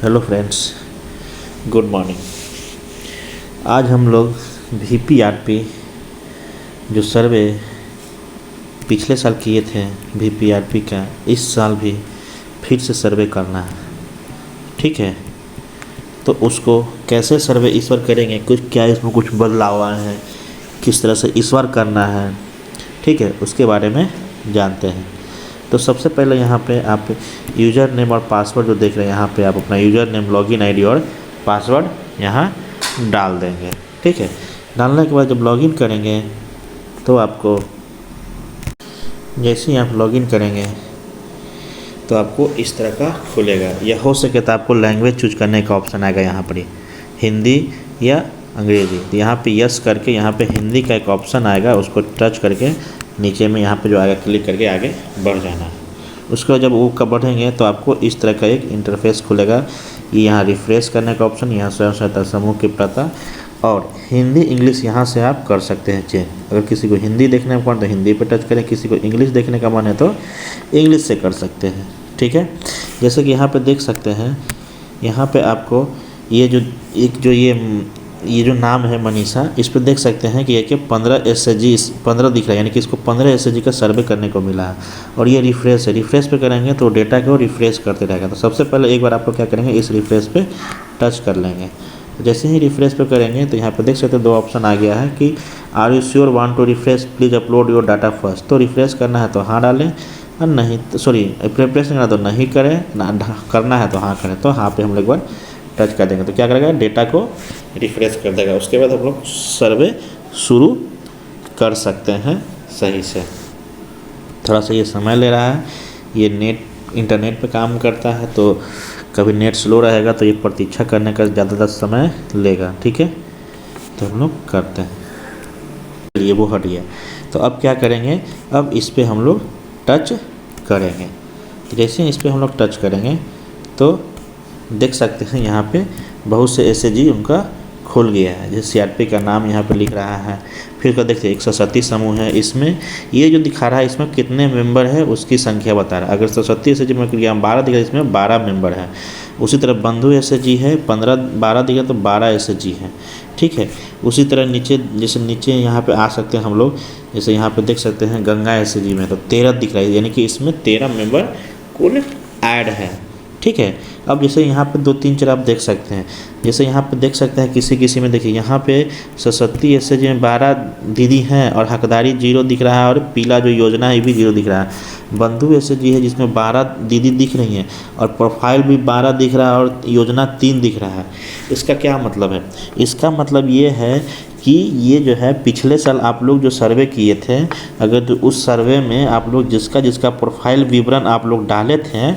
Hello friends, good morning. आज हम लोग VPRP जो सर्वे पिछले साल किए थे VPRP का, इस साल भी फिर से सर्वे करना है। ठीक है, तो उसको कैसे सर्वे इस बार करेंगे, कुछ क्या इसमें कुछ बदलाव आए हैं, किस तरह से इस बार करना है, ठीक है, उसके बारे में जानते हैं। तो सबसे पहले यहाँ पे आप यूज़र नेम और पासवर्ड जो देख रहे हैं, यहाँ पे आप अपना यूज़र नेम, लॉगिन आईडी और पासवर्ड यहाँ डाल देंगे। ठीक है, डालने के बाद जब लॉगिन करेंगे तो आपको जैसे ही आप लॉगिन करेंगे तो आपको इस तरह का खुलेगा। या हो सके तो आपको लैंग्वेज चूज करने का ऑप्शन आएगा यहाँ पर, हिंदी या अंग्रेज़ी। तो यहाँ पे यस करके यहाँ पे हिंदी का एक ऑप्शन आएगा, उसको टच करके नीचे में यहाँ पे जो आएगा क्लिक करके आगे बढ़ जाना है। उसके बाद जब वो कब बढ़ेंगे तो आपको इस तरह का एक इंटरफेस खुलेगा। ये यहाँ रिफ्रेश करने का ऑप्शन, यहाँ स्वयं सहायता समूह की पता और हिंदी इंग्लिश यहाँ से आप कर सकते हैं चेंज। अगर किसी को हिंदी देखने का मन तो हिंदी पे टच करें, किसी को इंग्लिश देखने का मन है तो इंग्लिश से कर सकते हैं। ठीक है, जैसे कि यहाँ पे देख सकते हैं, यहाँ पे आपको ये जो ये जो नाम है मनीषा, इस पर देख सकते हैं कि ये 15 SHG 15 दिख रहा है, यानी कि इसको 15 SHG का सर्वे करने को मिला है। और ये रिफ्रेश है, रिफ्रेश पे करेंगे तो डेटा को रिफ्रेश करते रहेगा। तो सबसे पहले एक बार आप लोग क्या करेंगे, इस रिफ्रेश पे टच कर लेंगे। तो जैसे ही रिफ्रेश पे करेंगे तो यहाँ पे देख सकते हैं दो ऑप्शन आ गया है कि are you sure want to refresh, please upload your data first. तो रिफ्रेश करना है तो हाँ डालें, और नहीं तो रिफ्रेश करना तो नहीं करें, करना है तो हाँ करें। तो हाँ पे हम लोग एक बार टच कर देंगे तो क्या करेगा, डेटा को रिफ्रेश कर देगा। उसके बाद हम लोग सर्वे शुरू कर सकते हैं सही से। थोड़ा सा ये समय ले रहा है, ये इंटरनेट पे काम करता है, तो कभी नेट स्लो रहेगा तो ये प्रतीक्षा करने का ज़्यादातर समय लेगा। ठीक है, तो हम लोग करते हैं। चलिए वो हट गया। तो अब क्या करेंगे, अब इस पर हम लोग टच करेंगे। तो जैसे इस पर हम लोग टच करेंगे तो देख सकते हैं यहाँ पे बहुत से SHG उनका खुल गया है। जैसे CRP का नाम यहाँ पे लिख रहा है। फिर का देखते हैं 137 समूह है, इसमें ये जो दिखा रहा है इसमें कितने मेंबर है उसकी संख्या बता रहा है। अगर 137 SHG में क्लिक 12 दिखा, इसमें 12 मेंबर है। उसी तरह बंधु SHG है 12 दिखा तो 12 SHG है। ठीक है, उसी तरह नीचे जैसे नीचे यहाँ पे आ सकते हैं हम लोग, जैसे यहाँ पे देख सकते हैं गंगा SHG में तो 13 दिख रहा है, यानी कि इसमें 13 मेंबर कुल ऐड है। ठीक है, अब जैसे यहाँ पे 2 3 4 आप देख सकते हैं, जैसे यहाँ पे देख सकते हैं किसी में देखिए यहाँ पे सरस्वती SHG में 12 दीदी हैं और हकदारी 0 दिख रहा है, और पीला जो योजना है ये भी 0 दिख रहा है। बंधु SHG है जिसमें 12 दीदी दिख रही हैं और प्रोफाइल भी 12 दिख रहा है और योजना 3 दिख रहा है। इसका क्या मतलब है, इसका मतलब ये है कि ये जो है पिछले साल आप लोग जो सर्वे किए थे, अगर तो उस सर्वे में आप लोग जिसका प्रोफाइल विवरण आप लोग डाले थे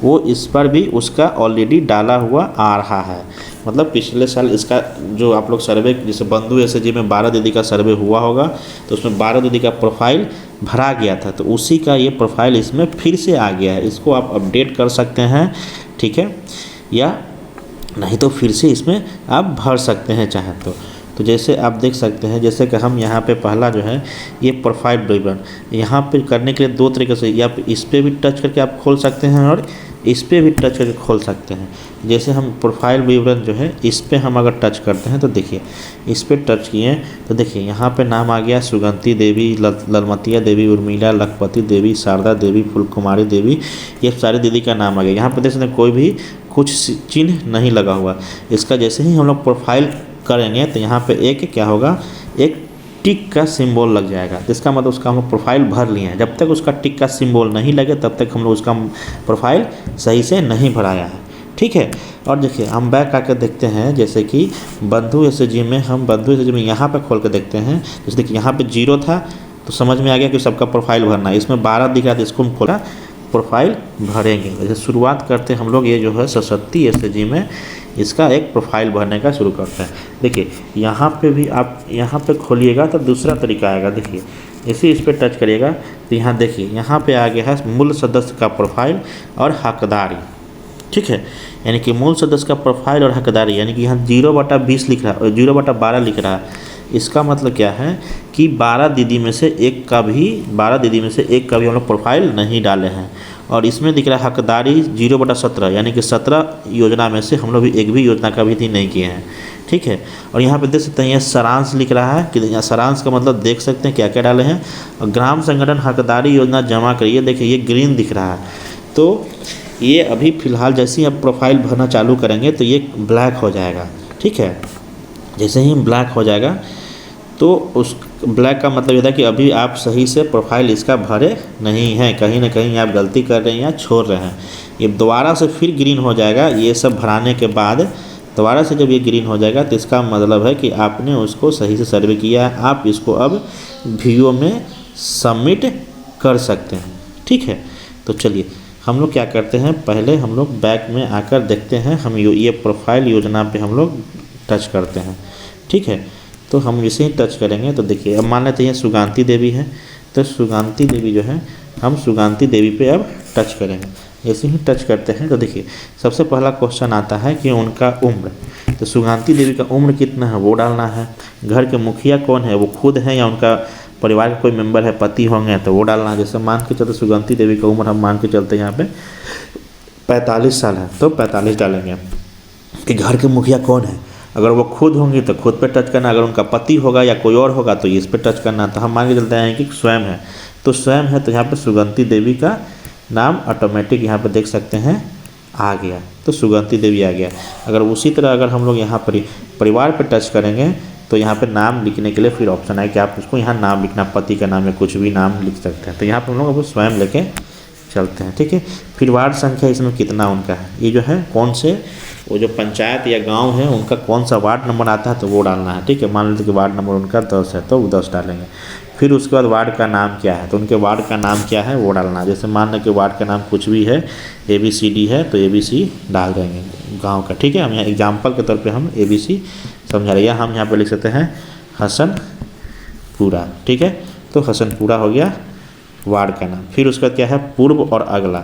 वो इस पर भी उसका ऑलरेडी डाला हुआ आ रहा है। मतलब पिछले साल इसका जो आप लोग सर्वे, जैसे बंधु SHG में 12 दीदी का सर्वे हुआ होगा तो उसमें 12 दीदी का प्रोफाइल भरा गया था, तो उसी का ये प्रोफाइल इसमें फिर से आ गया है। इसको आप अपडेट कर सकते हैं, ठीक है, या नहीं तो फिर से इसमें आप भर सकते हैं चाहें तो जैसे आप देख सकते हैं, जैसे कि हम यहाँ पे पहला जो है ये प्रोफाइल विवरण, यहाँ पे करने के लिए 2 तरीके से, या इस पर भी टच करके आप खोल सकते हैं और इस पर भी टच करके खोल सकते हैं। जैसे हम प्रोफाइल विवरण जो है इस पर हम अगर टच करते हैं तो देखिए, इस पर टच किए तो देखिए यहाँ पे नाम आ गया सुगंती देवी, ललमतिया देवी, उर्मिला, लखपति देवी, शारदा देवी, फूलकुमारी देवी, ये सारी दीदी का नाम आ गया। यहाँ पर देख सकते हैं कोई भी कुछ चिन्ह नहीं लगा हुआ। इसका जैसे ही हम लोग प्रोफाइल करेंगे तो यहाँ पे एक क्या होगा, एक टिक का सिंबल लग जाएगा। तो इसका मतलब उसका हम लोग प्रोफाइल भर लिए हैं। जब तक उसका टिक का सिंबल नहीं लगे तब तक हम लोग उसका प्रोफाइल सही से नहीं भराया है। ठीक है, और देखिए हम बैक आकर देखते हैं, जैसे कि बंधु SHG में यहाँ पे खोल कर देखते हैं। जैसे देखिए यहाँ पे 0 था तो समझ में आ गया कि सबका प्रोफाइल भरना है। इसमें 12 दिख रहा था, इसको हम खोला प्रोफाइल भरेंगे। जैसे शुरुआत करते हम लोग, ये जो है सरस्वती SHG में इसका एक प्रोफाइल भरने का शुरू करते हैं। देखिए यहाँ पे भी आप यहाँ पे खोलिएगा तो दूसरा तरीका आएगा। देखिए जैसे इस पर टच करिएगा तो यहाँ देखिए यहाँ पे आ गया है मूल सदस्य का प्रोफाइल और हकदारी। ठीक है, यानी कि मूल सदस्य का प्रोफाइल और हकदारी, यानी कि यहाँ 0/20 लिख रहा है और 0/12 लिख रहा है। इसका मतलब क्या है कि 12 दीदी में से एक का भी हम लोग प्रोफाइल नहीं डाले हैं। और इसमें दिख रहा है हकदारी 0/17, यानी कि 17 योजना में से हम लोग भी एक भी योजना का विधि नहीं किए हैं। ठीक है, और यहाँ पे देख सकते हैं ये सारांश लिख रहा है कि यहाँ सारांश का मतलब देख सकते हैं क्या क्या डाले हैं। और ग्राम संगठन हकदारी योजना जमा करिए, देखिए ये ग्रीन दिख रहा है, तो ये अभी फ़िलहाल जैसे ही आप प्रोफाइल भरना चालू करेंगे तो ये ब्लैक हो जाएगा। ठीक है, जैसे ही ब्लैक हो जाएगा तो उस ब्लैक का मतलब ये था कि अभी आप सही से प्रोफाइल इसका भरे नहीं हैं, कहीं ना कहीं आप गलती कर रहे हैं या छोड़ रहे हैं। ये दोबारा से फिर ग्रीन हो जाएगा, ये सब भराने के बाद दोबारा से जब ये ग्रीन हो जाएगा तो इसका मतलब है कि आपने उसको सही से सर्वे किया है। आप इसको अब वीओ में सबमिट कर सकते हैं। ठीक है, तो चलिए हम लोग क्या करते हैं, पहले हम लोग बैक में आकर देखते हैं, हम ये प्रोफाइल योजना पे हम लोग टच करते हैं। ठीक है, तो हम इसे ही टच करेंगे तो देखिए अब मान लेते हैं सुगांती देवी है, तो सुगांती देवी जो है हम सुगांती देवी पे अब टच करेंगे। जैसे ही टच करते हैं तो देखिए सबसे पहला क्वेश्चन आता है कि उनका उम्र, तो सुगांती देवी का उम्र कितना है वो डालना है। घर के मुखिया कौन है, वो खुद है या उनका परिवार का कोई मेंबर है, पति होंगे तो वो डालना है। जैसे मान के चलते सुगांती देवी का उम्र हम मान के चलते हैं यहाँ पे 45 साल है, तो 45 डालेंगे। कि घर के मुखिया कौन है, अगर वो खुद होंगी तो खुद पे टच करना, अगर उनका पति होगा या कोई और होगा तो इस पे टच करना। तो हम मान के चलते हैं कि स्वयं है, तो स्वयं है तो यहाँ पे सुगंती देवी का नाम ऑटोमेटिक यहाँ पे देख सकते हैं आ गया, तो सुगंती देवी आ गया। अगर उसी तरह अगर हम लोग यहाँ पर परिवार पे टच करेंगे तो यहाँ पे नाम लिखने के लिए फिर ऑप्शन है कि आप उसको यहाँ नाम लिखना, पति का नाम या कुछ भी नाम लिख सकते हैं। तो यहाँ पर हम लोग अब स्वयं लेके चलते हैं। ठीक है, फिर वार्ड संख्या इसमें कितना उनका है, ये जो है कौन से वो जो पंचायत या गांव है उनका कौन सा वार्ड नंबर आता है तो वो डालना है। ठीक है, मान लेते कि वार्ड नंबर उनका 10 है तो वो 10 डालेंगे। फिर उसके बाद वार्ड का नाम क्या है, तो उनके वार्ड का नाम क्या है वो डालना है। जैसे मान लें कि वार्ड का नाम कुछ भी है, ABCD है तो ABC डाल देंगे गाँव का। ठीक है, हम यहाँ एग्जाम्पल के तौर पर हम ABC समझा रहे हैं, हम यहाँ पर लिख सकते हैं हसनपुरा। ठीक है, तो हसनपुरा हो गया वार्ड का नाम। फिर उसका क्या है पूर्व और अगला।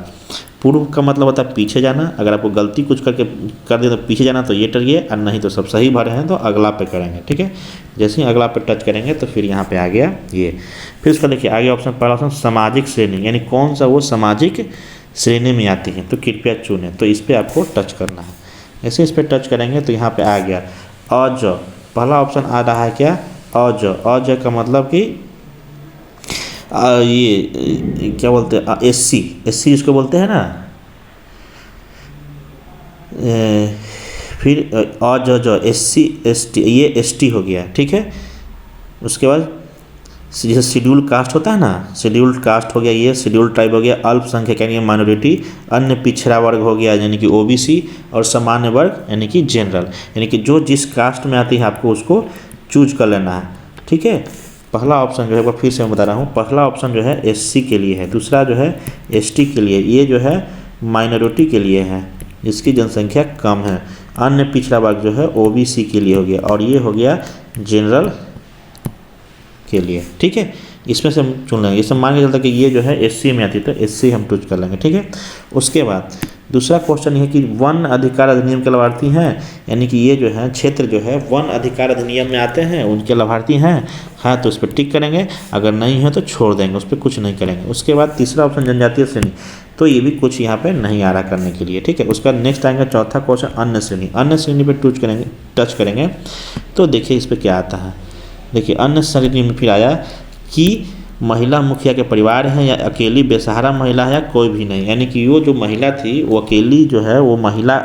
पूर्व का मतलब होता है पीछे जाना, अगर आपको गलती कुछ करके कर दिया तो पीछे जाना तो ये करिए, और नहीं तो सब सही भरे हैं तो अगला पे करेंगे। ठीक है, जैसे ही अगला पे टच करेंगे तो फिर यहाँ पे आ गया ये। फिर उसका देखिए आगे ऑप्शन, पहला ऑप्शन सामाजिक श्रेणी, यानी कौन सा वो सामाजिक श्रेणी में आती है तो कृपया चुनें, तो इस पर आपको टच करना है। जैसे इस पर टच करेंगे तो यहाँ पर आ गया अज, पहला ऑप्शन आ रहा है क्या अज। अज का मतलब कि ये क्या बोलते हैं SC इसको बोलते हैं ना। फिर SC ST, ये ST हो गया। ठीक है, उसके बाद जैसे शेड्यूल कास्ट होता है ना, शेड्यूल्ड कास्ट हो गया, ये शेड्यूल ट्राइब हो गया, अल्पसंख्यक यानी माइनॉरिटी, अन्य पिछड़ा वर्ग हो गया यानी कि OBC, और सामान्य वर्ग यानी कि जनरल, यानी कि जो जिस कास्ट में आती है आपको उसको चूज कर लेना है। ठीक है, पहला ऑप्शन जो है वो फिर से मैं बता रहा हूँ, पहला ऑप्शन जो है SC के लिए है, दूसरा जो है ST के लिए, ये जो है माइनॉरिटी के लिए है जिसकी जनसंख्या कम है, अन्य पिछड़ा वर्ग जो है OBC के लिए हो गया, और ये हो गया जनरल के लिए। ठीक है, इसमें से हम चुन लेंगे। इसमें मान के चलता है कि ये जो है SC में आती है तो SC हम चूज कर लेंगे। ठीक है, उसके बाद दूसरा क्वेश्चन है कि वन अधिकार अधिनियम के लाभार्थी हैं, यानी कि ये जो है क्षेत्र जो है वन अधिकार अधिनियम में आते हैं उनके लाभार्थी हैं, हाँ तो उस पर टिक करेंगे, अगर नहीं है तो छोड़ देंगे, उस पर कुछ नहीं करेंगे। उसके बाद तीसरा ऑप्शन जनजातीय श्रेणी, तो ये भी कुछ यहाँ पे नहीं आ रहा करने के लिए। ठीक है, उसका नेक्स्ट आएगा चौथा क्वेश्चन अन्य श्रेणी। अन्य श्रेणी पे टच करेंगे तो देखिए इस पर क्या आता है। देखिए अन्य श्रेणी में फिर आया कि महिला मुखिया के परिवार हैं या अकेली बेसहारा महिला है या कोई भी नहीं, यानी कि वो जो महिला थी वो अकेली जो है वो महिला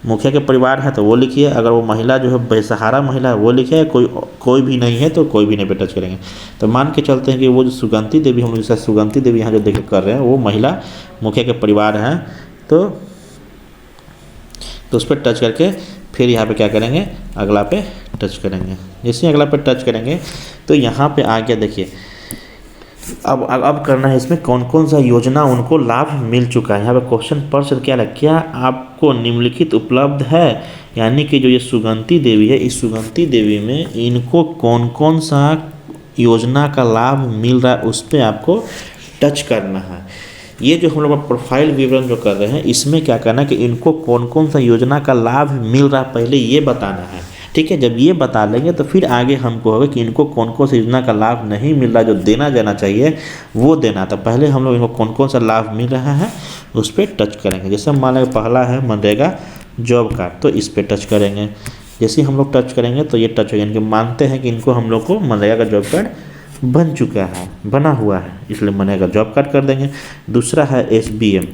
मुखिया के परिवार है तो वो लिखिए, अगर वो महिला जो है बेसहारा महिला है वो लिखिए, कोई भी नहीं है तो कोई भी नहीं पे टच करेंगे। तो मान के चलते हैं कि वो जो सुगंती देवी हम लोग जैसे सुगंती देवी यहाँ जो देख कर रहे हैं वो महिला मुखिया के परिवार हैं, तो उस पर टच करके फिर यहाँ पे क्या करेंगे अगला पे टच करेंगे। जैसे ही अगला पे टच करेंगे तो यहाँ पे आ गया, देखिए अब करना है इसमें कौन कौन सा योजना उनको लाभ मिल चुका है। यहाँ पे क्वेश्चन पर क्या लगा, क्या आपको निम्नलिखित उपलब्ध है, यानी कि जो ये सुगंती देवी है इस सुगंती देवी में इनको कौन कौन सा योजना का लाभ मिल रहा है उस पर आपको टच करना है। ये जो हम लोग प्रोफाइल विवरण जो कर रहे हैं इसमें क्या करना है कि इनको कौन कौन सा योजना का लाभ मिल रहा है पहले ये बताना है। ठीक है। जब ये बता लेंगे तो फिर आगे हमको होगा कि इनको कौन कौन सी योजना का लाभ नहीं मिल रहा, जो देना जाना चाहिए वो देना। तो पहले हम लोग इनको कौन कौन सा लाभ मिल रहा है उस पर टच करेंगे। जैसे हम मान लेंगे पहला है मनरेगा जॉब कार्ड, तो इस पर टच करेंगे। जैसे हम लोग टच करेंगे तो ये टच हो यानी कि मानते हैं कि इनको हम लोग को मनरेगा का जॉब कार्ड बन चुका है, बना हुआ है, इसलिए मनरेगा जॉब कार्ड कर देंगे। दूसरा है SBM।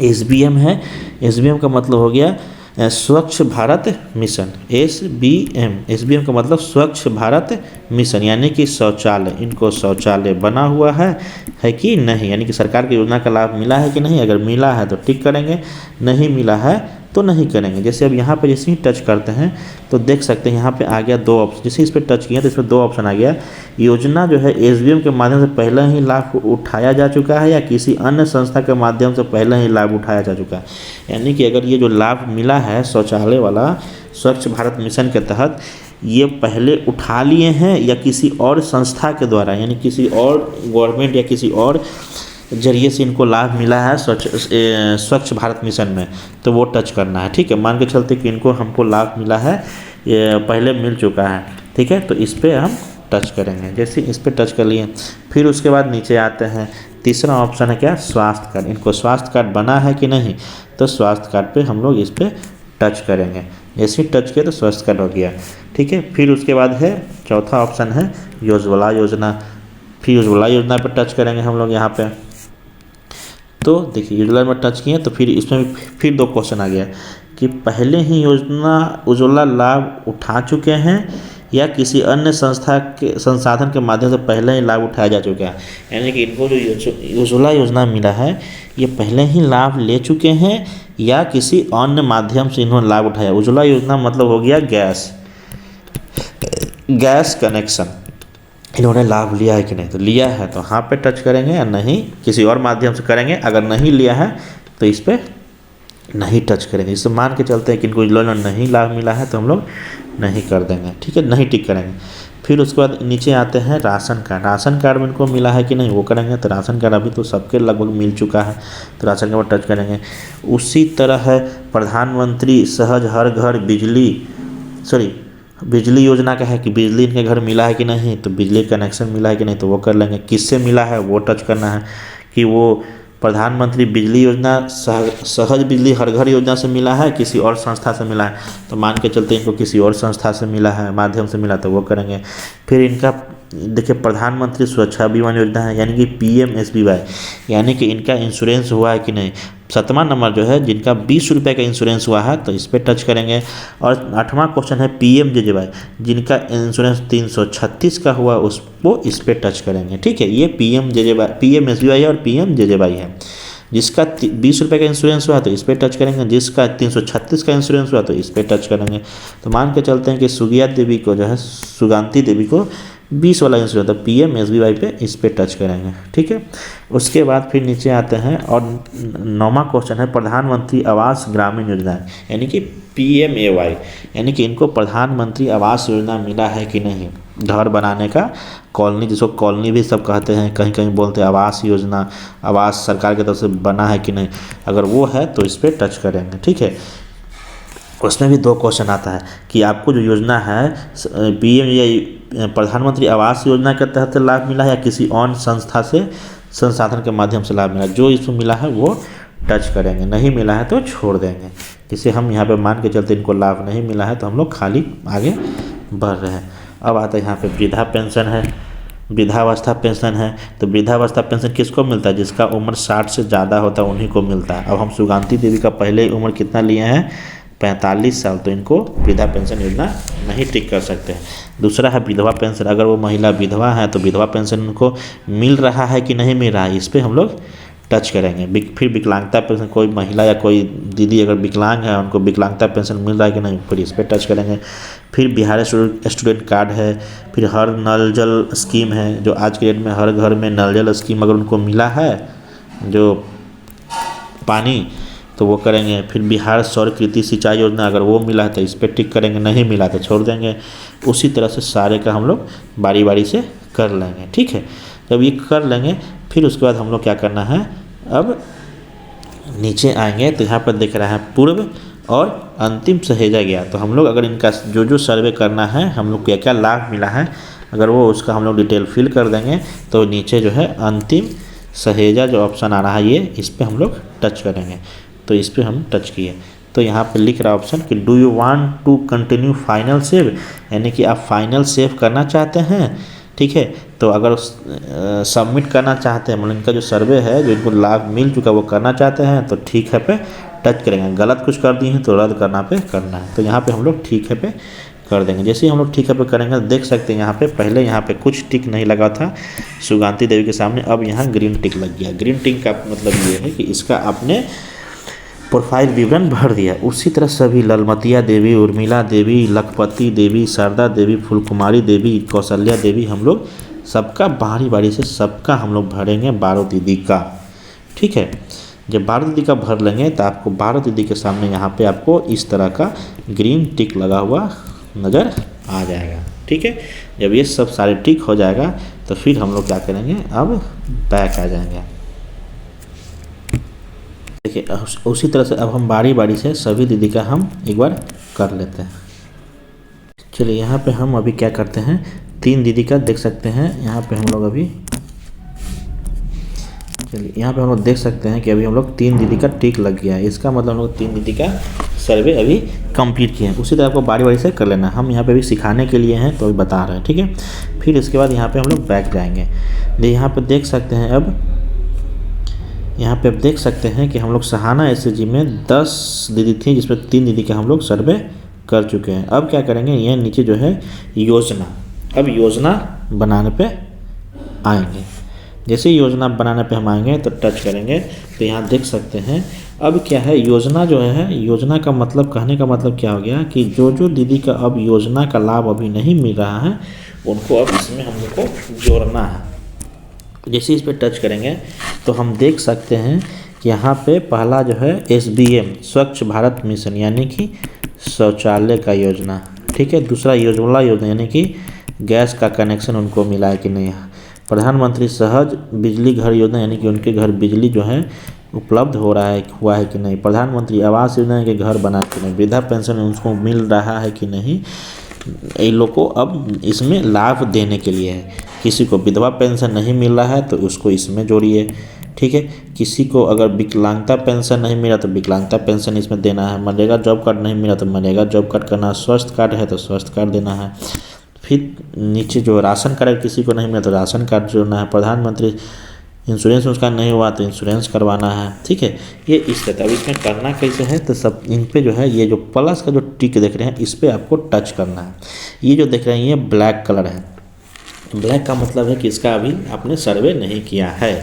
SBM है, SBM का मतलब हो गया स्वच्छ भारत मिशन। SBM का मतलब स्वच्छ भारत मिशन, यानी कि शौचालय, इनको शौचालय बना हुआ है कि नहीं, यानी कि सरकार की योजना का लाभ मिला है कि नहीं। अगर मिला है तो टिक करेंगे, नहीं मिला है तो नहीं करेंगे। जैसे अब यहाँ पर जैसे ही टच करते हैं तो देख सकते हैं यहाँ पे आ गया 2 ऑप्शन। जैसे इस पर टच किया तो इसमें 2 ऑप्शन आ गया। योजना जो है SBM के माध्यम से पहले ही लाभ उठाया जा चुका है या किसी अन्य संस्था के माध्यम से पहले ही लाभ उठाया जा चुका है। यानी कि अगर ये जो लाभ मिला है शौचालय वाला स्वच्छ भारत मिशन के तहत, ये पहले उठा लिए हैं या किसी और संस्था के द्वारा, यानी किसी और गवर्नमेंट या किसी और जरिए से इनको लाभ मिला है स्वच्छ भारत मिशन में, तो वो टच करना है। ठीक है, मान के चलते कि इनको हमको लाभ मिला है, ये पहले मिल चुका है। ठीक है, तो इस पर हम टच करेंगे। जैसे इस पर टच कर लिए फिर उसके बाद नीचे आते हैं। तीसरा ऑप्शन है क्या, स्वास्थ्य कार्ड। इनको स्वास्थ्य कार्ड बना है कि नहीं, तो स्वास्थ्य कार्ड पे हम लोग इस पर टच करेंगे। जैसे ही टच किया तो स्वास्थ्य कार्ड हो गया। ठीक है, फिर उसके बाद है चौथा ऑप्शन है उज्ज्वला योजना। फिर उज्ज्वला योजना पर टच करेंगे हम लोग यहाँ पे। तो देखिए उज्ज्वला में टच किए तो फिर इसमें फिर 2 क्वेश्चन आ गया कि पहले ही योजना उज्ज्वला लाभ उठा चुके हैं या किसी अन्य संस्था के संसाधन के माध्यम से पहले ही लाभ उठाया जा चुका है। यानी कि इनको जो उज्ज्वला योजना मिला है ये पहले ही लाभ ले चुके हैं या किसी अन्य माध्यम से इन्होंने लाभ उठाया। उज्ज्वला योजना मतलब हो गया गैस कनेक्शन, इन्होंने लाभ लिया है कि नहीं, तो लिया है तो हाँ पे टच करेंगे, या नहीं किसी और माध्यम से करेंगे। अगर नहीं लिया है तो इस पर नहीं टच करेंगे। इससे मान के चलते हैं कि इनको नहीं लाभ मिला है तो हम लोग नहीं कर देंगे। ठीक है, नहीं टिक करेंगे। फिर उसके बाद नीचे आते हैं राशन कार्ड। राशन कार्ड में इनको मिला है कि नहीं वो करेंगे। तो राशन कार्ड अभी तो सबके लगभग मिल चुका है, तो राशन कार्ड पर टच करेंगे। उसी तरह है प्रधानमंत्री सहज हर घर बिजली योजना का है कि बिजली इनके घर मिला है कि नहीं, तो बिजली कनेक्शन मिला है कि नहीं तो वो कर लेंगे। किससे मिला है वो टच करना है कि वो प्रधानमंत्री बिजली योजना सहज बिजली हर घर योजना से मिला है, किसी और संस्था से मिला है। तो मान के चलते इनको किसी और संस्था से मिला है, माध्यम से मिला, तो वो करेंगे। फिर इनका देखिए प्रधानमंत्री सुरक्षा बीमा योजना है यानी कि PMSBY, यानी कि इनका इंश्योरेंस हुआ है कि नहीं। 7वां नंबर जो है जिनका 20 रुपये का इंश्योरेंस हुआ है तो इस पर टच करेंगे। और 8वां क्वेश्चन है PMJJY, जिनका इंश्योरेंस 336 का हुआ उसको इस पर टच करेंगे। ठीक है, ये PMSBY है और PMJJY है। जिसका 20 रुपये का इंश्योरेंस हुआ तो इस पर टच करेंगे, जिसका 336 का इंश्योरेंस हुआ तो इस पर टच करेंगे। तो मान के चलते हैं कि सुगांती देवी को 20 वाला इंश्योरेंस था PMSBY पे इस पे टच करेंगे। ठीक है, उसके बाद फिर नीचे आते हैं और 9वां क्वेश्चन है प्रधानमंत्री आवास ग्रामीण योजना, यानी कि PMAY, यानी कि इनको प्रधानमंत्री आवास योजना मिला है कि नहीं। घर बनाने का कॉलोनी, जिसको कॉलोनी भी सब कहते हैं, कहीं कहीं बोलते हैं आवास योजना, आवास सरकार की तरफ से बना है कि नहीं। अगर वो है तो इस पर टच करेंगे। ठीक है, उसमें भी 2 क्वेश्चन आता है कि आपको जो योजना है प्रधानमंत्री आवास योजना के तहत लाभ मिला है या किसी और संस्था से संसाधन के माध्यम से लाभ मिला। जो इसमें मिला है वो टच करेंगे, नहीं मिला है तो छोड़ देंगे। जैसे हम यहाँ पे मान के चलते इनको लाभ नहीं मिला है तो हम लोग खाली आगे बढ़ रहे हैं। अब आता है यहाँ पे वृद्धा पेंशन है, वृद्धावस्था पेंशन है। तो वृद्धावस्था पेंशन किसको मिलता है, जिसका उम्र 60 से ज़्यादा होता है उन्हीं को मिलता है। अब हम सुगांती देवी का पहले उम्र कितना लिए हैं 45 साल, तो इनको वृद्धा पेंशन योजना नहीं टिक कर सकते हैं। दूसरा है विधवा पेंशन, अगर वो महिला विधवा है तो विधवा पेंशन उनको मिल रहा है कि नहीं मिल रहा है, इस पर हम लोग टच करेंगे। फिर विकलांगता पेंशन, कोई महिला या कोई दीदी अगर विकलांग है उनको विकलांगता पेंशन मिल रहा है कि नहीं, फिर इस पर टच करेंगे। फिर बिहार स्टूडेंट कार्ड है। फिर हर नल जल स्कीम है, जो आज के डेट में हर घर में नल जल स्कीम अगर उनको मिला है जो पानी, तो वो करेंगे। फिर बिहार सौर कृषि सिंचाई योजना अगर वो मिला है तो इस पर टिक करेंगे, नहीं मिला तो छोड़ देंगे। उसी तरह से सारे का हम लोग बारी बारी से कर लेंगे। ठीक है, जब ये कर लेंगे फिर उसके बाद हम लोग क्या करना है, अब नीचे आएंगे तो यहाँ पर दिख रहा है पूर्व और अंतिम सहेजा गया। तो हम लोग अगर इनका जो सर्वे करना है, हम लोग क्या क्या लाभ मिला है, अगर वो उसका हम लोग डिटेल फिल कर देंगे तो नीचे जो है अंतिम सहेजा जो ऑप्शन आ रहा है ये, इस पर हम लोग टच करेंगे। तो इस पर हम टच किए तो यहाँ पे लिख रहा ऑप्शन कि do you want to continue final save, यानी कि आप फाइनल सेव करना चाहते हैं। ठीक है, तो अगर सबमिट करना चाहते हैं, मतलब इनका जो सर्वे है जो इनको लाभ मिल चुका है वो करना चाहते हैं तो ठीक है पे टच करेंगे। गलत कुछ कर दिए हैं तो रद्द करना पे करना है, तो यहाँ पे हम लोग ठीक है पे कर देंगे। जैसे ही हम लोग ठीक है पे करेंगे तो देख सकते हैं यहाँ पे पहले यहाँ पे कुछ टिक नहीं लगा था सुगांती देवी के सामने, अब यहाँ ग्रीन टिक लग गया। ग्रीन टिक का मतलब ये है कि इसका आपने प्रोफाइल विवरण भर दिया। उसी तरह सभी ललमतिया देवी, उर्मिला देवी, लखपति देवी, शारदा देवी, फूलकुमारी देवी, कौशल्या देवी, हम लोग सबका बारी बारी से सबका हम लोग भरेंगे 12 दीदी का। ठीक है, जब 12 दीदी का भर लेंगे तो आपको 12 दीदी के सामने यहाँ पे आपको इस तरह का ग्रीन टिक लगा हुआ नज़र आ जाएगा। ठीक है, जब ये सब सारे टिक हो जाएगा तो फिर हम लोग क्या करेंगे, अब बैक आ जाएंगे। देखिए उसी तरह से अब हम बारी बारी से सभी दीदी का हम एक बार कर लेते हैं। चलिए यहाँ पे हम अभी क्या करते हैं, 3 दीदी का देख सकते हैं यहाँ पे हम लोग अभी, चलिए यहाँ पे हम लोग देख सकते हैं कि अभी हम लोग 3 दीदी का टिक लग गया है। इसका मतलब हम लोग 3 दीदी का सर्वे अभी कंप्लीट किए हैं। उसी तरह आपको बारी बारी से कर लेना, हम यहाँ पे भी सिखाने के लिए हैं तो अभी बता रहे हैं। ठीक है, फिर इसके बाद यहाँ पे हम लोग बैक जाएंगे। यहाँ पे देख सकते हैं, अब यहाँ पे आप देख सकते हैं कि हम लोग सहाना एसएचजी में 10 दीदी थी जिसमें 3 दीदी का हम लोग सर्वे कर चुके हैं। अब क्या करेंगे, ये नीचे जो है योजना, अब योजना बनाने पे आएंगे। जैसे योजना बनाने पे हम आएंगे तो टच करेंगे तो यहाँ देख सकते हैं अब क्या है, योजना जो है, योजना का मतलब, कहने का मतलब क्या हो गया कि जो दीदी का अब योजना का लाभ अभी नहीं मिल रहा है उनको अब इसमें हम लोग को जोड़ना है। जैसे इस पर टच करेंगे तो हम देख सकते हैं कि यहाँ पे पहला जो है SBM स्वच्छ भारत मिशन यानी कि शौचालय का योजना। ठीक है, दूसरा उज्ज्वला योजना यानी कि गैस का कनेक्शन उनको मिला है कि नहीं। प्रधानमंत्री सहज बिजली घर योजना यानी कि उनके घर बिजली जो है उपलब्ध हुआ है कि नहीं। प्रधानमंत्री आवास योजना के घर बना कि नहीं। वृद्धा पेंशन उनको मिल रहा है कि नहीं। इन लोग को अब इसमें लाभ देने के लिए है। किसी को विधवा पेंशन नहीं मिल रहा है तो उसको इसमें जोड़िए। ठीक है, किसी को अगर विकलांगता पेंशन नहीं मिला तो विकलांगता पेंशन इसमें देना है। मनरेगा जॉब कार्ड नहीं मिला तो मनरेगा जॉब कार्ड करना है। स्वास्थ्य कार्ड है तो स्वास्थ्य कार्ड देना है। फिर नीचे जो राशन कार्ड किसी को नहीं मिला तो राशन कार्ड जोड़ना है। प्रधानमंत्री इंश्योरेंस उसका नहीं हुआ तो इंश्योरेंस करवाना है। ठीक है, ये इस तरह। अब इसमें करना कैसे है तो सब इन पे जो है ये जो प्लस का जो टिक देख रहे हैं इस पर आपको टच करना है। ये जो देख रहे हैं ये ब्लैक कलर है। ब्लैक का मतलब है कि इसका अभी आपने सर्वे नहीं किया है।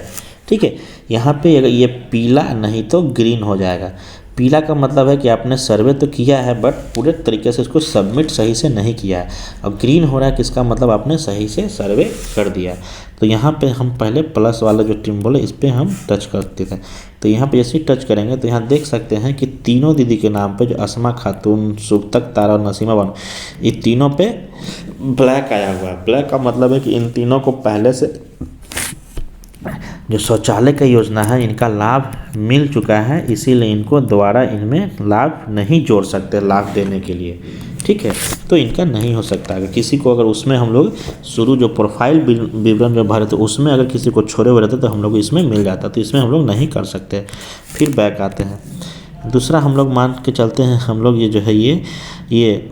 ठीक है, यहाँ पे अगर ये पीला नहीं तो ग्रीन हो जाएगा। पीला का मतलब है कि आपने सर्वे तो किया है बट पूरे तरीके से इसको सबमिट सही से नहीं किया है। और ग्रीन हो रहा है कि इसका मतलब आपने सही से सर्वे कर दिया। तो यहाँ पे हम पहले प्लस वाला जो टीम बोले इस पर हम टच करते थे। तो यहाँ पे जैसे ही टच करेंगे तो यहाँ देख सकते हैं कि तीनों दीदी के नाम पे जो अस्मा खातून, सुबतक तारा और नसीमा बानो, ये तीनों पे ब्लैक आया हुआ है। ब्लैक का मतलब है कि इन तीनों को पहले से जो शौचालय का योजना है इनका लाभ मिल चुका है, इसीलिए इनको दोबारा इनमें लाभ नहीं जोड़ सकते लाभ देने के लिए। ठीक है, तो इनका नहीं हो सकता। अगर किसी को अगर उसमें हम लोग शुरू जो प्रोफाइल विवरण जो भरे थे उसमें अगर किसी को छोड़े हुए रहते तो हम लोग इसमें मिल जाता, तो इसमें हम लोग नहीं कर सकते। फिर बैक आते हैं। दूसरा हम लोग मान के चलते हैं, हम लोग ये जो है ये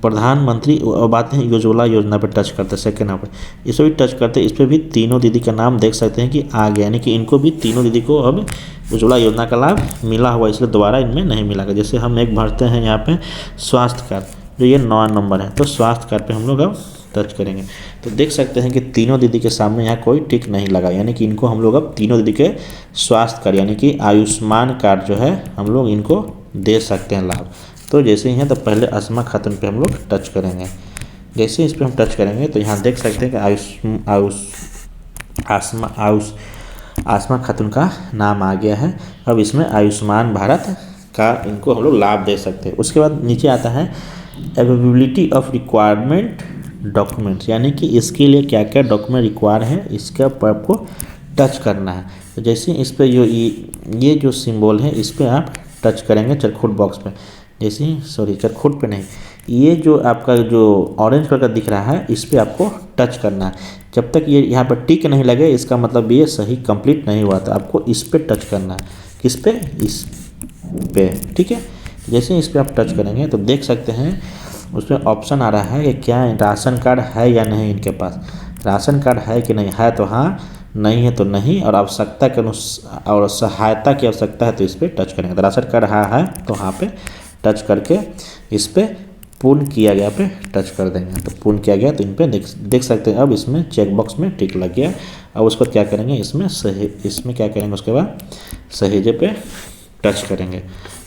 प्रधानमंत्री अब आते हैं उज्ज्वला योजना पर टच करते हैं। सेकेंड यहाँ पर इस पर भी टच करते हैं। इस पर भी तीनों दीदी का नाम देख सकते हैं कि आ गया, यानी कि इनको भी तीनों दीदी को अब उज्ज्वला योजना का लाभ मिला हुआ, इसलिए दोबारा इनमें नहीं मिला। जैसे हम एक भरते हैं यहाँ पे स्वास्थ्य कार्ड, जो ये 9 नंबर है, तो स्वास्थ्य कार्ड पे हम लोग अब टच करेंगे तो देख सकते हैं कि तीनों दीदी के सामने यहाँ कोई टिक नहीं लगा, यानी कि इनको हम लोग अब तीनों दीदी के स्वास्थ्य कार्ड यानी कि आयुष्मान कार्ड जो है हम लोग इनको दे सकते हैं लाभ। तो जैसे ही है तो पहले अस्मा खातून पे हम लोग टच करेंगे। जैसे इस पर हम टच करेंगे तो यहाँ देख सकते हैं कि आसमा खातून का नाम आ गया है। अब इसमें आयुष्मान भारत का इनको हम लोग लाभ दे सकते हैं। उसके बाद नीचे आता है अवेलेबिलिटी ऑफ रिक्वायरमेंट डॉक्यूमेंट्स, यानी कि इसके लिए क्या क्या डॉक्यूमेंट रिक्वायर है इसके ऊपर आपको टच करना है। तो जैसे इस पर ये जो सिंबल है इस पर आप टच करेंगे चरखुट बॉक्स पे, जैसे ही सॉरी चरखुट पे नहीं, ये जो आपका जो ऑरेंज कलर का दिख रहा है इस पर आपको टच करना है। जब तक ये यहाँ पर टिक नहीं लगे इसका मतलब ये सही कंप्लीट नहीं हुआ, तो आपको इस पर टच करना है। किस पे? इस पे, ठीक है। जैसे ही इस पर आप टच करेंगे तो देख सकते हैं उसमें ऑप्शन आ रहा है कि क्या राशन कार्ड है या नहीं इनके पास। राशन कार्ड है कि नहीं है तो हाँ, नहीं है तो नहीं, और आवश्यकता के अनुसार और सहायता की आवश्यकता है तो इस पर टच करेंगे। तो राशन कार्ड हाँ है तो हाँ पे टच करके इस पर पूर्ण किया गया पे टच कर देंगे। तो पूर्ण किया गया तो इन पे देख सकते हैं अब इसमें चेक बॉक्स में टिक लग गया। अब उसको क्या करेंगे, इसमें क्या करेंगे, उसके बाद सहेजे पे टच करेंगे।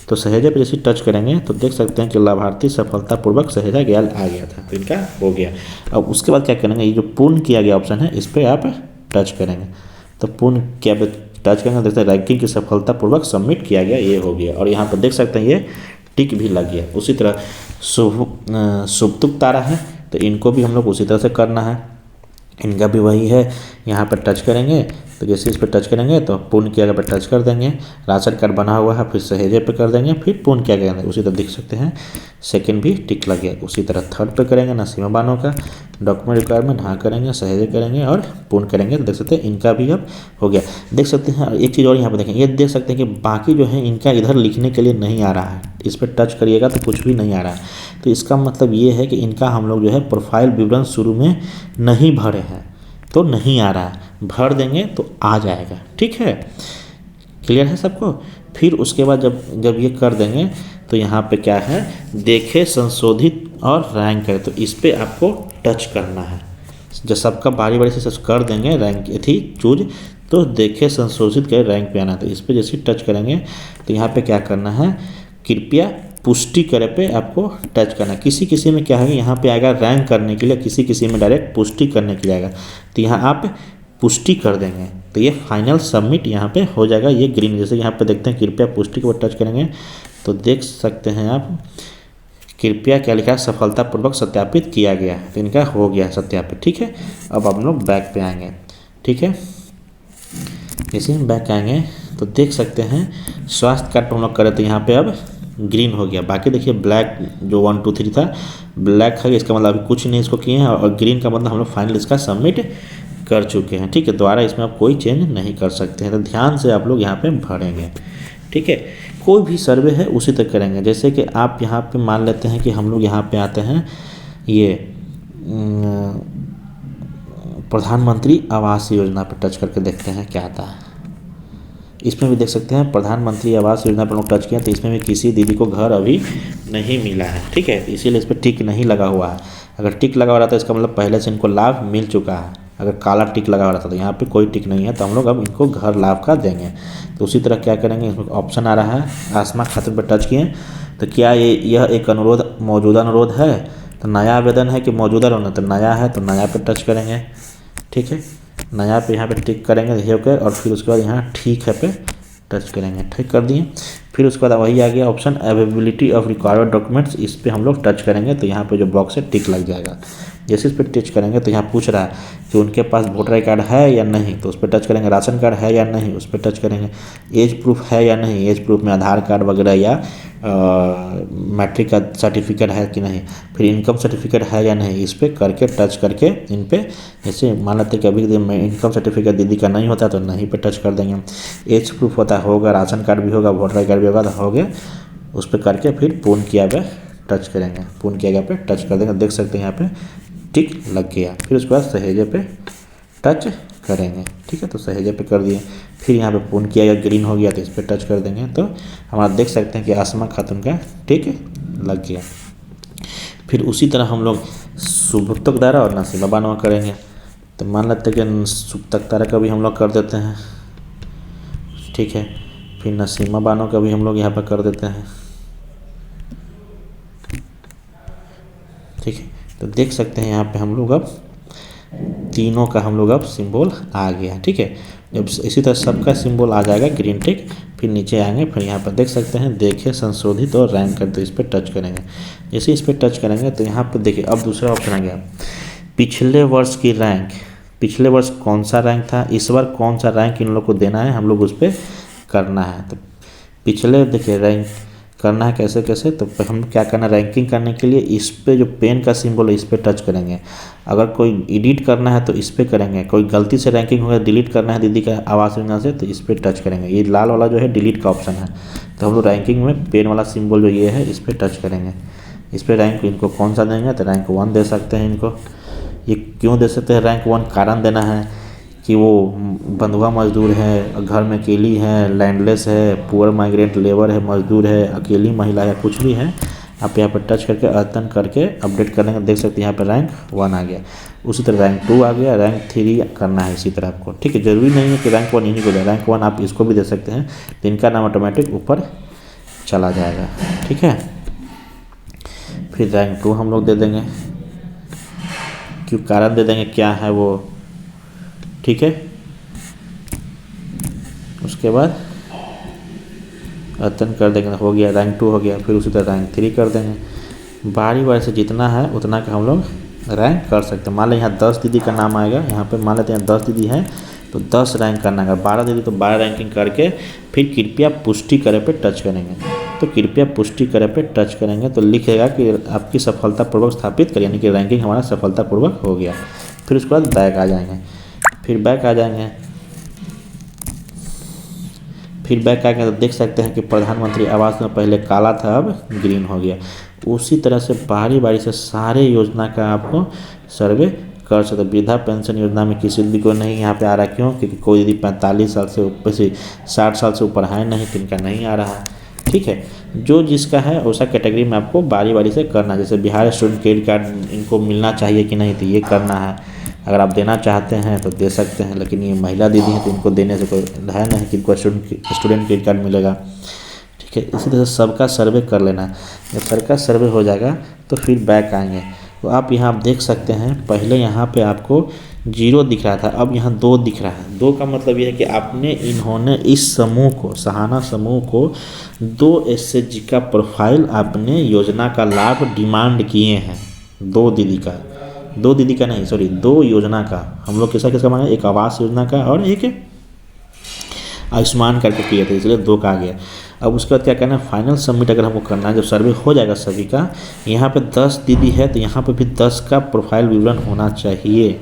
तो सहेजे पे जैसे टच करेंगे तो देख सकते हैं कि लाभार्थी सफलतापूर्वक सहेजा गया आ गया था, तो इनका हो गया। अब उसके बाद क्या करेंगे, ये जो पूर्ण किया गया ऑप्शन है इस पर आप टच करेंगे। तो पूर्ण किया पे टच करेंगे, देखते हैं रैंकिंग की सफलतापूर्वक सबमिट किया गया, ये हो गया। और यहाँ पर देख सकते हैं ये टिक भी लग गया। उसी तरह शुभतुक तारा है तो इनको भी हम लोग उसी तरह से करना है। इनका भी वही है, यहाँ पर टच करेंगे तो जैसे इस पर टच करेंगे तो पूर्ण किया गया पर टच कर देंगे। राशन कार्ड बना हुआ है फिर सहेजे पे कर देंगे, फिर पूर्ण किया गया उसी तरह देख सकते हैं सेकंड भी टिक लग गया। उसी तरह थर्ड पे करेंगे नसीमा बानो का डॉक्यूमेंट रिक्वायरमेंट हाँ करेंगे, सहेजे करेंगे और पूर्ण करेंगे, तो देख सकते हैं इनका भी अब हो गया। देख सकते हैं एक चीज़ और यहाँ पर देखें, ये देख सकते हैं कि बाकी जो है इनका इधर लिखने के लिए नहीं आ रहा है, इस पर टच करिएगा तो कुछ भी नहीं आ रहा है। तो इसका मतलब ये है कि इनका हम लोग जो है प्रोफाइल विवरण शुरू में नहीं भरे हैं तो नहीं आ रहा है, भर देंगे तो आ जाएगा। ठीक है, क्लियर है सबको। फिर उसके बाद जब ये कर देंगे तो यहाँ पे क्या है, देखे संशोधित और रैंक है, तो इस पर आपको टच करना है। जब सबका बारी बारी से कर देंगे रैंक थी चूज, तो देखे संशोधित कर रैंक पे आना, तो इस पर जैसे टच करेंगे तो यहाँ पे क्या करना है, कृपया पुष्टि करे पे आपको टच करना है। किसी किसी में क्या है, यहाँ पे आएगा रैंक करने के लिए, किसी किसी में डायरेक्ट पुष्टि करने के लिए आएगा, तो यहाँ आप पुष्टि कर देंगे तो ये फाइनल सबमिट यहाँ पे हो जाएगा। ये ग्रीन जैसे यहाँ पे देखते हैं कृपया पुष्टि के ऊपर टच करेंगे तो देख सकते हैं आप कृपया क्या लिखा है, सफलतापूर्वक सत्यापित किया गया, तो इनका हो गया सत्यापित। ठीक है, अब हम लोग बैक पे आएंगे। ठीक है, जैसे हम बैक आएंगे तो देख सकते हैं स्वास्थ्य कार्ड हम लोग करें तो यहाँ पे अब ग्रीन हो गया। बाकी देखिए ब्लैक जो 1 2 3 था ब्लैक है, इसका मतलब अभी कुछ नहीं इसको किए हैं, और ग्रीन का मतलब हम लोग फाइनल इसका सबमिट कर चुके हैं। ठीक है, दोबारा इसमें आप कोई चेंज नहीं कर सकते हैं, तो ध्यान से आप लोग यहाँ पे भरेंगे। ठीक है, कोई भी सर्वे है उसी तरह करेंगे। जैसे कि आप यहाँ पे मान लेते हैं कि हम लोग यहाँ पे आते हैं ये प्रधानमंत्री आवास योजना पर टच करके देखते हैं क्या आता है। इसमें भी देख सकते हैं प्रधानमंत्री आवास योजना पर लोग टच किया तो इसमें भी किसी दीदी को घर अभी नहीं मिला है। ठीक है, इसीलिए इस पर टिक नहीं लगा हुआ है। अगर टिक लगा हुआ रहता है इसका मतलब पहले से इनको लाभ मिल चुका है। अगर काला टिक लगा हुआ रहता तो यहाँ पे कोई टिक नहीं है, तो हम लोग अब इनको घर लाभ का देंगे। तो उसी तरह क्या करेंगे, इसमें ऑप्शन आ रहा है आसमा खातिर पर टच किए तो क्या यह एक अनुरोध मौजूदा अनुरोध है, तो नया आवेदन है कि मौजूदा अनुरोध, तो नया है तो नया पे टच करेंगे। ठीक है, नया पे यहाँ पे टिक करेंगे देखिए ओके, और फिर उसके बाद यहाँ ठीक है पे टच करेंगे। ठीक कर दिए, फिर उसके बाद वही आ गया option availability of required documents, इस पर हम लोग टच करेंगे तो यहाँ पे जो बॉक्स है टिक लग जाएगा। जैसे इस पर टच करेंगे तो यहाँ पूछ रहा है कि उनके पास वोटर आई कार्ड है या नहीं, तो उस पर टच करेंगे। राशन कार्ड है या नहीं, उस पर टच करेंगे। एज प्रूफ है या नहीं, एज प्रूफ में आधार कार्ड वगैरह या मैट्रिक का सर्टिफिकेट है कि नहीं, फिर इनकम सर्टिफिकेट है या नहीं, इस पर करके टच करके इन पे जैसे मान लेते हैं कि अभी इनकम सर्टिफिकेट दीदी का नहीं होता तो नहीं पे टच कर देंगे। एज प्रूफ होता होगा, राशन कार्ड भी होगा, वोटर आई कार्ड भी होगा, तो हो गया। उस पर करके फिर पूर्ण किया पे टच करेंगे, पूर्ण किया गया पे टच कर देंगे। देख सकते हैं यहाँ पे टिक लग गया। फिर उसके बाद सहेजे पे टच करेंगे। ठीक है, तो सहेजे पे कर दिए, फिर यहाँ पे पूर्ण किया गया ग्रीन हो गया तो इस पर टच कर देंगे, तो हमारा देख सकते हैं कि आसमा खातून का टिक लग गया। फिर उसी तरह हम लोग शुभतक दारा और नसीमा बानो करेंगे। तो मान लेते हैं कि शुभतक दारा का भी हम लोग कर देते हैं। ठीक है, फिर नसीमा बानो का भी हम लोग यहाँ पर कर देते हैं। ठीक है, तो देख सकते हैं यहाँ पे हम लोग अब तीनों का हम लोग अब सिंबल आ गया। ठीक है, जब इसी तरह सबका सिंबल आ जाएगा ग्रीन टिक, फिर नीचे आएंगे, फिर यहाँ पर देख सकते हैं देखे संशोधित और रैंक कर, तो इस पर टच करेंगे। जैसे इस पर टच करेंगे तो यहाँ पर देखिए अब दूसरा ऑप्शन आ गया पिछले वर्ष की रैंक। पिछले वर्ष कौन सा रैंक था, इस बार कौन सा रैंक इन लोग को देना है, हम लोग उस पर करना है। तो पिछले देखिए रैंक करना है कैसे कैसे, तो हम क्या करना है, रैंकिंग करने के लिए इस पे जो पेन का सिंबल है इस पे टच करेंगे। अगर कोई एडिट करना है तो इस पे करेंगे, कोई गलती से रैंकिंग हो गया डिलीट करना है दीदी का आवास योजना से तो इस पे टच करेंगे। ये लाल वाला जो है डिलीट का ऑप्शन है, तो हम लोग रैंकिंग में पेन वाला सिंबल जो ये है इस पर टच करेंगे। इस पर रैंक इनको कौन सा देंगे, तो रैंक 1 दे सकते हैं इनको। ये क्यों दे सकते हैं रैंक 1, कारण देना है कि वो बंधुआ मजदूर है, घर में अकेली है, लैंडलेस है, पुअर माइग्रेंट लेबर है, मजदूर है, अकेली महिला है, कुछ भी है, आप यहाँ पर टच करके अद्यतन करके अपडेट करने का देख सकते हैं यहाँ पर रैंक 1 आ गया। उसी तरह रैंक 2 आ गया, रैंक 3 करना है इसी तरह आपको, ठीक है। ज़रूरी नहीं है कि रैंक 1 इन्हीं को दे, रैंक 1 आप इसको भी दे सकते हैं, तो इनका नाम ऑटोमेटिक ऊपर चला जाएगा, ठीक है। फिर रैंक 2 हम लोग दे देंगे, क्यों कारण दे देंगे क्या है वो, ठीक है। उसके बाद अद्यतन कर देंगे, हो गया रैंक 2 हो गया। फिर उसी तरह रैंक 3 कर देंगे। बारी बारी से जितना है उतना का हम लोग रैंक कर सकते हैं। मान लें यहाँ 10 दीदी का नाम आएगा, यहाँ पे मान लेते हैं 10 दीदी है तो 10 रैंक करना है। 12 दीदी तो 12 रैंकिंग करके फिर कृपया पुष्टि करे पे टच करेंगे। तो कृपया पुष्टि करे पे टच करेंगे तो लिखेगा कि आपकी सफलतापूर्वक स्थापित करें, यानी कि रैंकिंग हमारा सफलतापूर्वक हो गया। फिर उसके बाद बैक आ जाएंगे, फिर बैक आ जाएंगे, फिर बैक आके तो देख सकते हैं कि प्रधानमंत्री आवास में पहले काला था अब ग्रीन हो गया। उसी तरह से बारी बारी से सारे योजना का आपको सर्वे कर सकते। वृद्धा पेंशन योजना में किसी दीदी को नहीं यहाँ पे आ रहा, क्यों? क्योंकि कोई दीदी 45 साल से ऊपर से 60 साल से ऊपर है नहीं, तो इनका नहीं आ रहा है, ठीक है। जो जिसका है वैसा कैटेगरी में आपको बारी बारी से करना है। जैसे बिहार स्टूडेंट क्रेडिट कार्ड इनको मिलना चाहिए कि नहीं, तो ये करना है। अगर आप देना चाहते हैं तो दे सकते हैं, लेकिन ये महिला दीदी हैं तो इनको देने से कोई है नहीं कि इनको स्टूडेंट क्रेडिट कार्ड मिलेगा, ठीक है। इसी तरह से सबका सर्वे कर लेना। जब सबका सर्वे हो जाएगा तो फिर बैक आएंगे, तो आप यहाँ देख सकते हैं पहले यहाँ पे आपको 0 दिख रहा था, अब यहाँ 2 दिख रहा है। 2 का मतलब ये है कि इन्होंने इस समूह को, सहाना समूह को 2 एसएचजी का प्रोफाइल आपने योजना का लाभ डिमांड किए हैं। 2 दीदी का नहीं, सॉरी 2 योजना का। हम लोग किसका मांगा, एक आवास योजना का और एक आयुष्मान करके किए थे, इसलिए 2 का आ गया। अब उसके बाद क्या करना है, फाइनल सबमिट अगर हमको करना है, जब सर्वे हो जाएगा सभी का, यहाँ पे 10 दीदी है तो यहाँ पे भी 10 का प्रोफाइल विवरण होना चाहिए,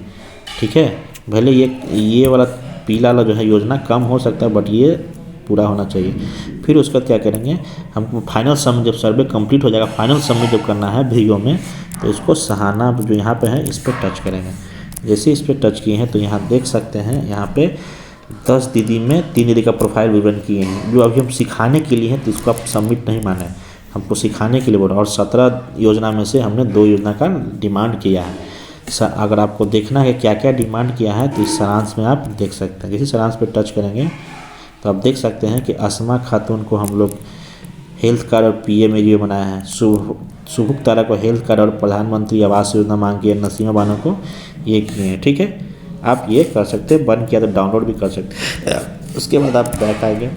ठीक है। भले ये वाला पीला वाला जो है योजना कम हो सकता है, बट ये पूरा होना चाहिए। फिर उसके बाद क्या करेंगे, हमको फाइनल सबमिट, जब सर्वे कंप्लीट हो जाएगा, फाइनल सबमिट जब करना है वीडियो में, तो इसको सहाना जो यहाँ पे है इस पर टच करेंगे। जैसे इस पर टच किए हैं तो यहाँ देख सकते हैं, यहाँ पे 10 दीदी में 3 दीदी का प्रोफाइल विवरण किए हैं, जो अभी हम सिखाने के लिए हैं, तो इसको आप सबमिट नहीं माने, हमको सिखाने के लिए बोला। और 17 योजना में से हमने 2 योजना का डिमांड किया है। अगर आपको देखना है क्या क्या डिमांड किया है तो इस सारांश में आप देख सकते हैं। जैसे सारांश पे टच करेंगे तो आप देख सकते हैं कि अस्मा खातून को हम लोग हेल्थ कार्ड और पीएमएजीए बनाया है। सुभुक तारा को हेल्थ कार्ड और प्रधानमंत्री आवास योजना मांग के, नसीमा बानो को ये किए हैं, ठीक है। आप ये कर सकते हैं, बंद किया तो डाउनलोड भी कर सकते हैं। उसके बाद आप बैक आएंगे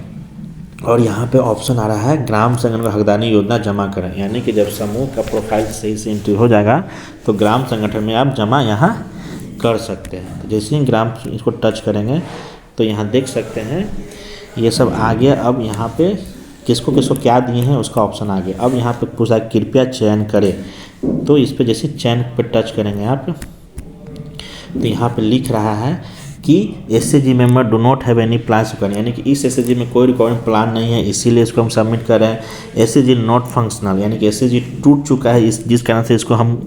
और यहाँ पे ऑप्शन आ रहा है ग्राम संगठन का हकदानी योजना जमा करें, यानी कि जब समूह का प्रोफाइल सही से एंट्री हो जाएगा तो ग्राम संगठन में आप जमा यहाँ कर सकते हैं। तो जैसे ही ग्राम इसको टच करेंगे तो यहाँ देख सकते हैं ये सब आ गया। अब यहाँ पे किसको किसको क्या दिए हैं उसका ऑप्शन आ गया। अब यहाँ पे पूछा कृपया चयन करें, तो इस पर जैसे चयन पे टच करेंगे आप, तो यहाँ पे लिख रहा है कि SHG member do not have any plan to कर, यानी कि इस एसएचजी में कोई रिकॉर्डिंग प्लान नहीं है, इसीलिए इसको हम सबमिट कर रहे हैं। एसएचजी नॉट फंक्शनल, यानी कि एसएचजी टूट चुका है, जिस कारण से इसको हम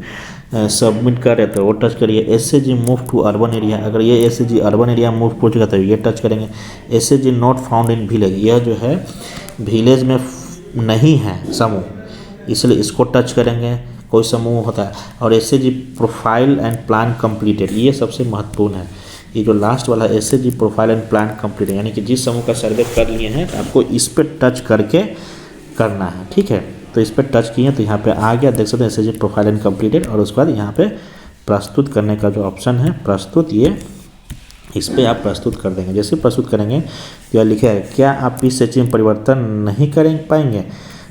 सबमिट कर रहे थे वो टच करिए। SHG move to urban area, अगर ये एसएचजी अर्बन एरिया मूव हो चुका तो ये टच करेंगे। SHG not found in village, यह जो है विलेज में नहीं है समूह, इसलिए इसको टच करेंगे, कोई समूह होता है। और SHG profile and plan completed, ये सबसे महत्वपूर्ण है। ये जो लास्ट वाला SHG profile and plan completed, यानी कि जिस समूह का सर्वे कर लिए हैं तो आपको इस पर टच करके करना है, ठीक है। तो इस पर टच किए तो यहाँ पे आ गया, देख सकते हैं एसएचजी प्रोफाइल एंड कंप्लीटेड। और उसके बाद यहाँ पे प्रस्तुत करने का जो ऑप्शन है प्रस्तुत, ये इस पर आप प्रस्तुत कर देंगे। जैसे प्रस्तुत करेंगे तो यह लिखा है क्या आप इस एसएचजी में परिवर्तन नहीं कर पाएंगे,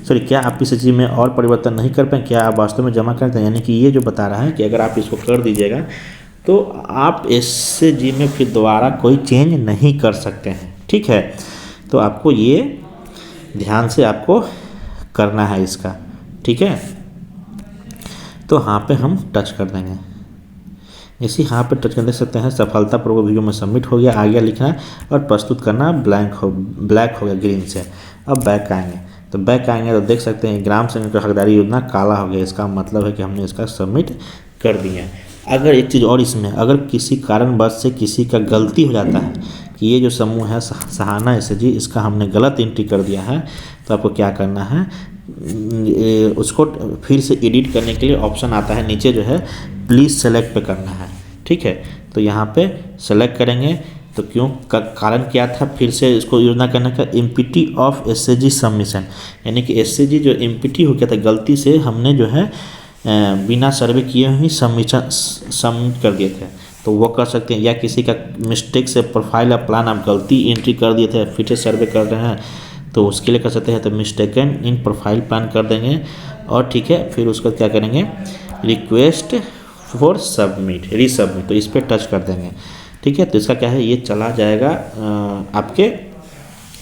सॉरी क्या आप इस एसएचजी में और परिवर्तन नहीं कर पाएंगे, क्या आप वास्तव में जमा करते हैं। यानी कि ये जो बता रहा है कि अगर आप इसको कर दीजिएगा तो आप एसएचजी में फिर दोबारा कोई चेंज नहीं कर सकते हैं, ठीक है। तो आपको ये ध्यान से आपको करना है इसका, ठीक है। तो यहाँ पे हम टच कर देंगे, इसी यहाँ पे टच कर देख सकते हैं सफलतापूर्वक वीडियो में सबमिट हो गया। आ गया लिखना और प्रस्तुत करना ब्लैक हो गया ग्रीन से। अब बैक आएंगे, तो बैक आएंगे तो देख सकते हैं ग्राम सड़क हकदारी योजना काला हो गया। इसका मतलब है कि हमने इसका सबमिट कर दिया। अगर एक चीज़ और इसमें, अगर किसी कारणवश से किसी का गलती हो जाता है कि ये जो समूह है सहाना एसएचजी, इसका हमने गलत एंट्री कर दिया है, तो आपको क्या करना है, उसको फिर से एडिट करने के लिए ऑप्शन आता है नीचे जो है प्लीज़ सेलेक्ट पे करना है, ठीक है। तो यहाँ पे सेलेक्ट करेंगे, तो क्यों कारण क्या था फिर से इसको योजना करने का, इम्पिटी ऑफ एसएचजी सबमिशन, यानी कि एसएचजी जो इम्पिटी हो गया था गलती से, हमने जो है बिना सर्वे किए ही सबमिट कर दिए थे, तो वो कर सकते हैं। या किसी का मिस्टेक से प्रोफाइल या प्लान आप गलती एंट्री कर दिए थे, फिर से सर्वे कर रहे हैं, तो उसके लिए कर सकते हैं। तो मिस्टेकन इन प्रोफाइल प्लान कर देंगे और ठीक है, फिर उसको क्या करेंगे, रिक्वेस्ट फॉर सबमिट, रीसबमिट, तो इस पर टच कर देंगे, ठीक है। तो इसका क्या है, ये चला जाएगा आपके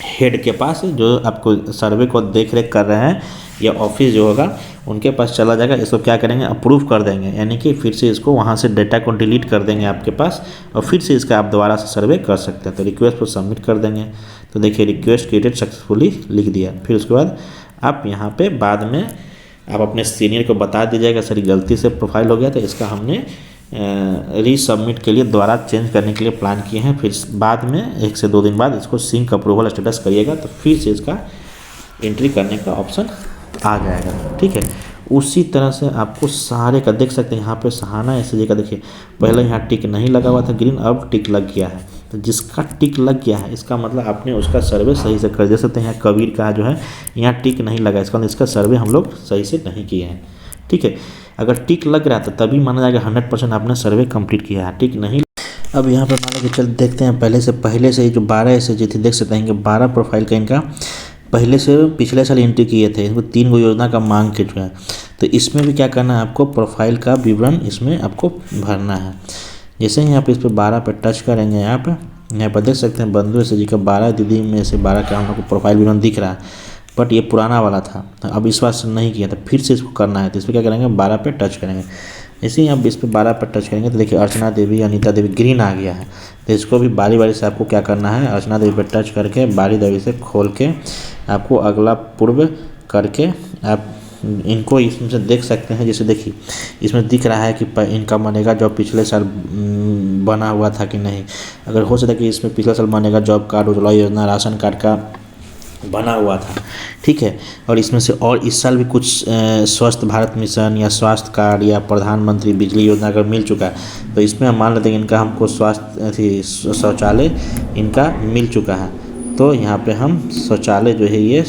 हेड के पास, जो आपको सर्वे को देख रेख कर रहे हैं, या ऑफिस जो होगा उनके पास चला जाएगा। इसको क्या करेंगे, अप्रूव कर देंगे, यानी कि फिर से इसको वहाँ से डेटा को डिलीट कर देंगे आपके पास, और फिर से इसका आप दोबारा से सर्वे कर सकते हैं। तो रिक्वेस्ट को सबमिट कर देंगे, तो देखिए रिक्वेस्ट क्रिएटेड सक्सेसफुली लिख दिया। फिर उसके बाद आप यहाँ पे बाद में आप अपने सीनियर को बता दीजिएगा सर गलती से प्रोफाइल हो गया, तो इसका हमने रीसबमिट के लिए दोबारा चेंज करने के लिए प्लान किए हैं। फिर बाद में 1 से 2 दिन बाद इसको सिंक अप्रूवल स्टेटस करिएगा, तो फिर से इसका एंट्री करने का ऑप्शन आ जाएगा, ठीक है। उसी तरह से आपको सारे का देख सकते हैं, यहाँ पे सहाना एसएचजी का देखिए, पहले यहाँ टिक नहीं लगा हुआ था ग्रीन, अब टिक लग गया है। तो जिसका टिक लग गया है इसका मतलब आपने उसका सर्वे सही से कर दे सकते हैं। यहाँ कबीर का जो है यहाँ टिक नहीं लगा, इसका मतलब इसका सर्वे हम लोग सही से नहीं किए हैं, ठीक है। अगर टिक लग रहा है तो तभी माना जाएगा 100% आपने सर्वे कंप्लीट किया है, टिक नहीं। अब यहाँ पर मान लो कि चल देखते हैं पहले से जो 12 एसएचजी थी, देख सकते हैं कि 12 प्रोफाइल का इनका पहले से पिछले साल एंट्री किए थे, इसमें 3 गो योजना का मांग के जो है। तो इसमें भी क्या करना है, आपको प्रोफाइल का विवरण इसमें आपको भरना है। जैसे ही आप इस पर 12 पर टच करेंगे, यहाँ पर देख सकते हैं बंधु एसएचजी का 12 दीदी में से 12 का हम लोग को प्रोफाइल विवरण दिख रहा है, बट ये पुराना वाला था, अब इस बार से नहीं किया, तो फिर से इसको करना है। तो इस पर क्या करेंगे, 12 पे टच करेंगे। ऐसे ही आप इस पर 12 पर टच करेंगे तो देखिए अर्चना देवी, अनीता देवी ग्रीन आ गया है। तो इसको भी बारी बारी से आपको क्या करना है, अर्चना देवी पर टच करके बारी बारी से खोल के आपको अगला पूर्व करके आप इनको इसमें से देख सकते हैं। जैसे देखिए इसमें दिख रहा है कि इनका बनेगा जॉब पिछले साल बना हुआ था कि नहीं। अगर हो सकता है कि इसमें पिछले साल बनेगा जॉब कार्ड, उज्ज्वला योजना, राशन कार्ड का बना हुआ था, ठीक है। और इसमें से और इस साल भी कुछ स्वस्थ भारत मिशन या स्वास्थ्य कार्ड या प्रधानमंत्री बिजली योजना अगर मिल चुका है, तो इसमें हम मान लेते हैं इनका हमको स्वास्थ्य शौचालय इनका मिल चुका है। तो यहाँ पे हम शौचालय जो है ये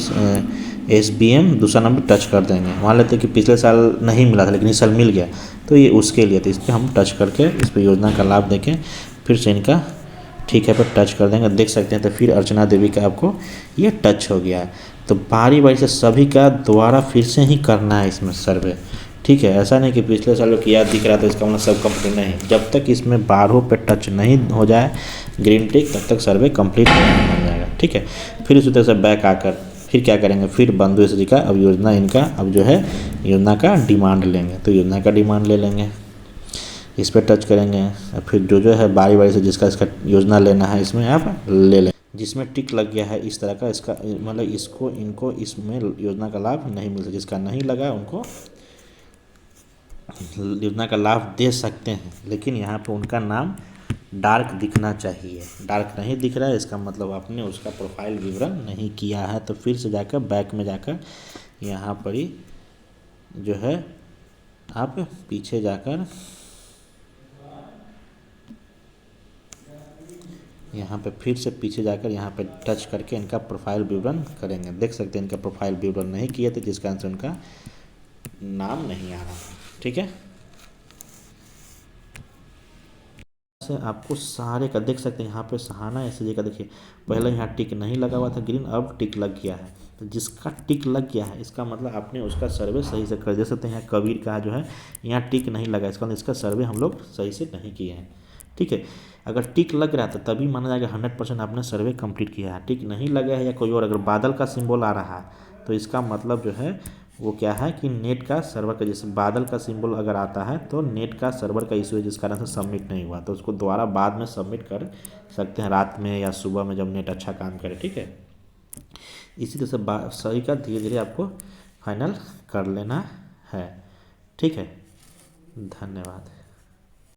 SBM दूसरा नंबर टच कर देंगे। मान लेते हैं कि पिछले साल नहीं मिला था लेकिन इस साल मिल गया, तो ये उसके लिए, तो इस पर हम टच करके इस पर योजना का लाभ देके फिर से इनका ठीक है पर टच कर देंगे, देख सकते हैं। तो फिर अर्चना देवी का आपको ये टच हो गया है। तो बारी बारी से सभी का दोबारा फिर से ही करना है इसमें सर्वे, ठीक है। ऐसा नहीं कि पिछले सालों की याद दिख रहा था इसका मतलब सब कंप्लीट नहीं, जब तक इसमें 12 पे टच नहीं हो जाए ग्रीन टिक तब तक सर्वे कंप्लीट नहीं हो जाएगा, ठीक है। फिर उसी तरह से बैक आकर फिर क्या करेंगे, फिर बंधु एसएचजी का अब योजना इनका अब जो है योजना का डिमांड लेंगे, तो योजना का डिमांड ले लेंगे, इस पर टच करेंगे। फिर जो है बारी बारी से जिसका इसका योजना लेना है इसमें आप ले लें। जिसमें टिक लग गया है इस तरह का, इसका मतलब इसको इनको इसमें योजना का लाभ नहीं मिलता, जिसका नहीं लगा उनको योजना का लाभ दे सकते हैं, लेकिन यहाँ पे उनका नाम डार्क दिखना चाहिए। डार्क नहीं दिख रहा है इसका मतलब आपने उसका प्रोफाइल विवरण नहीं किया है। तो फिर से जाकर बैक में जाकर यहाँ पर ही जो है आप पीछे जाकर यहाँ पे फिर से पीछे जाकर यहाँ पे टच करके इनका प्रोफाइल विवरण करेंगे। देख सकते हैं इनका प्रोफाइल विवरण नहीं किए थे, जिसका आंसर उनका नाम नहीं आ रहा, ठीक है। से आपको सारे का देख सकते हैं, यहाँ पे सहाना एसएचजी का देखिए पहले यहाँ टिक नहीं लगा हुआ था ग्रीन, अब टिक लग गया है। तो जिसका टिक लग गया है इसका मतलब आपने उसका सर्वे सही से कर दे सकते हैं। यहाँ कबीर का जो है यहाँ टिक नहीं लगा, इसका मतलब इसका सर्वे हम लोग सही से नहीं किए हैं। ठीक है। अगर टिक लग रहा है तो तभी माना जाएगा 100% आपने सर्वे कंप्लीट किया है। टिक नहीं लगा है या कोई और अगर बादल का सिंबल आ रहा है तो इसका मतलब जो है वो क्या है कि नेट का सर्वर का, जैसे बादल का सिंबल अगर आता है तो नेट का सर्वर का इशू है जिस कारण से सबमिट नहीं हुआ, तो उसको दोबारा बाद में सबमिट कर सकते हैं, रात में या सुबह में जब नेट अच्छा काम करे। ठीक है, इसी तरह से सही का धीरे धीरे आपको फाइनल कर लेना है। ठीक है, धन्यवाद।